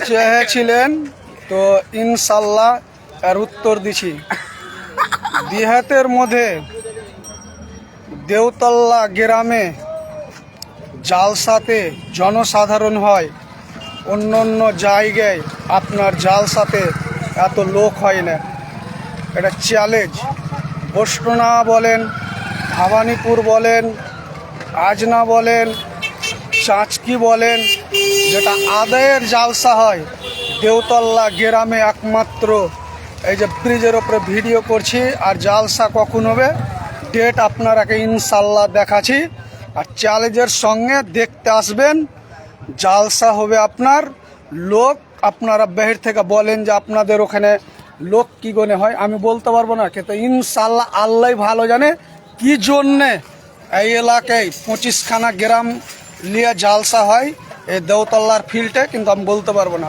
চেয়েছিলেন তো ইনশাল্লাহ এর উত্তর দিছি। দিহাতের মধ্যে দেওতল্লা গ্রামে জালসাতে জনসাধারণ হয়, অন্য অন্য জায়গায় আপনার জালসাতে এত লোক হয় না। এটা চ্যালেঞ্জ। বষ্টনা বলেন, ভবানীপুর বলেন, আজনা বলেন, চাঁচকি বলেন, যেটা আদায়ের জালসা হয় দেওতল্লা গ্রামে একমাত্র। এই যে ব্রিজের ওপরে ভিডিও করছি, আর জালসা কখন হবে ডেট আপনারাকে ইনশাল্লাহ দেখাচ্ছি। আর চ্যালেঞ্জের সঙ্গে দেখতে আসবেন। জালসা হবে আপনার লোক, আপনারা বাহির থেকে বলেন যে আপনাদের ওখানে লোক কী গনে হয়, আমি বলতে পারবো না, কিন্তু ইনশাল্লাহ আল্লাহ ভালো জানে কি জন্যে এই এলাকায় 25খানা গ্রাম নিয়ে জালসা হয় এই দেওতল্লার ফিল্ডে, কিন্তু আমি বলতে পারবো না।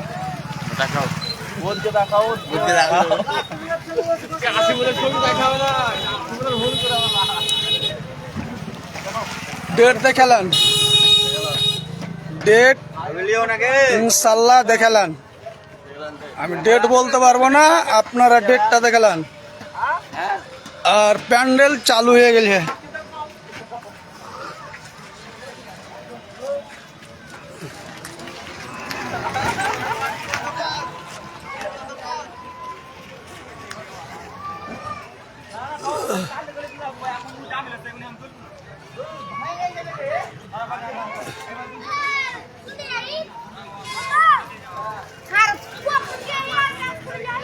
ডেট দেখালেন, ডেট ইনশাল্লাহ দেখালেন। আমি ডেট বলতে পারবো না, আপনারা ডেটটা দেখালেন। আর প্যান্ডেল চালু হয়ে গেছে।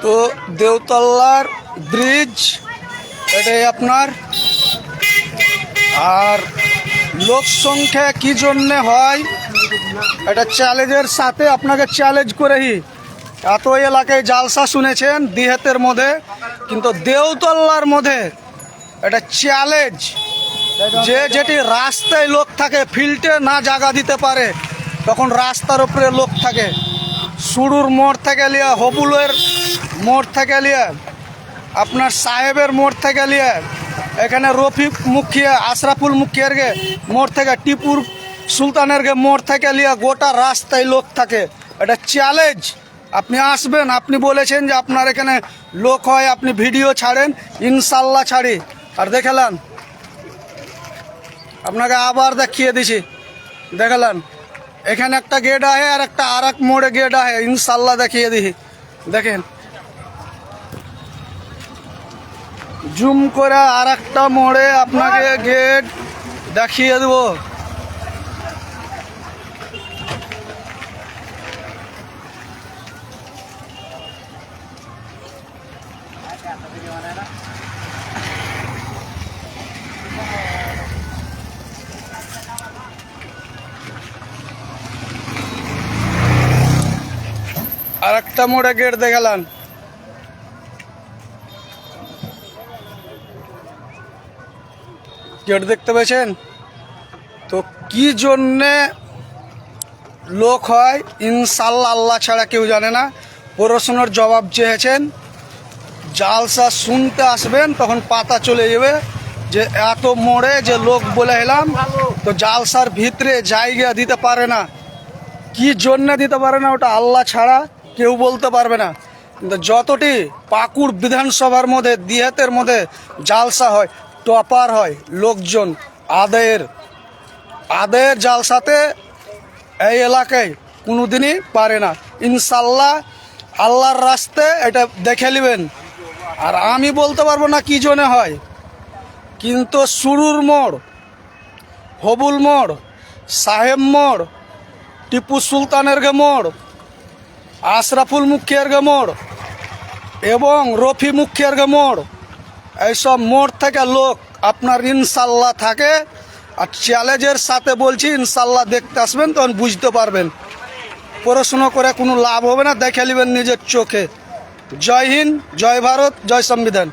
তো দেওতল্লার ব্রিজ এটাই আপনার। আর লোক সংখ্যা কি জন্যে হয় এটা চ্যালেঞ্জের সাথে আপনাকে চ্যালেঞ্জ করেই। এত এলাকায় জালসা শুনেছেন দিহাতের মধ্যে, কিন্তু দেওতল্লার মধ্যে এটা চ্যালেঞ্জ। যে যেটি রাস্তায় লোক থাকে, ফিল্ডে না জায়গা দিতে পারে, তখন রাস্তার উপরে লোক থাকে। সুরুর মোড় থেকে লিয়া, হবুলের মোড় থেকে লিয়া, আপনার সাহেবের মোড় থেকে লিয়া, এখানে রফিক মুখিয়া, আশরাফুল মুখিয়ার গে মোড় থেকে, টিপুর সুলতানের গে মোড় থেকে লিয়া গোটা রাস্তায় লোক থাকে। এটা চ্যালেঞ্জ। আপনি আসবেন, আপনি বলেছেন যে আপনার এখানে লোক হয়, আপনি ভিডিও ছাড়েন, ইনশাল্লাহ ছাড়ি। আর দেখালেন, আপনাকে আবার দেখিয়ে দিছি, দেখালেন এখানে একটা গেট আহে আর একটা আর এক মোড়ে গেট আহে, ইনশাল্লাহ দেখিয়ে দিই। দেখেন জুম করে আর একটা মোড়ে আপনাকে গেট দেখিয়ে দেব। আর একটা মোড়ে গেট দেখালাম। গেট দেখতে পেয়েছেন তো? কি জন্যে লোক হয় ইনশাল্লাহ আল্লাহ ছাড়া কেউ জানে না। প্রশ্নের জবাব চেয়েছেন, জালসা শুনতে আসবেন, তখন পাতা চলে যাবে যে এত মোড়ে যে লোক বলে এলাম। তো জালসার ভিতরে জায়গা দিতে পারে না, কি জন্যে দিতে পারে না ওটা আল্লাহ ছাড়া কেউ বলতে পারবে না। কিন্তু যতটি পাকুড় বিধানসভার মধ্যে, দিহাতের মধ্যে জালসা হয়, টপার হয় লোকজন আদায়ের জালসাতে এই এলাকায় কোনো দিনই পারে না। ইনশাল্লাহ আল্লাহর রাস্তায় এটা দেখে নেবেন। আর আমি বলতে পারবো না কি জন্য হয়, কিন্তু সুরুর মোড়, হবুল মোড়, সাহেব মোড়, টিপু সুলতানের গে মোড়, আশরাফুল মুখিয়ার গে মোড় এবং রফি মুখিয়ার গে মোড়, এইসব মোড় থেকে লোক আপনার ইনশাল্লাহ থাকে। আর চ্যালেঞ্জের সাথে বলছি, ইনশাল্লাহ দেখতে আসবেন, তখন বুঝতে পারবেন। পড়াশুনো করে কোনো লাভ হবে না, দেখে নেবেন নিজের চোখে। জয় হিন্দ, জয় ভারত, জয় সংবিধান।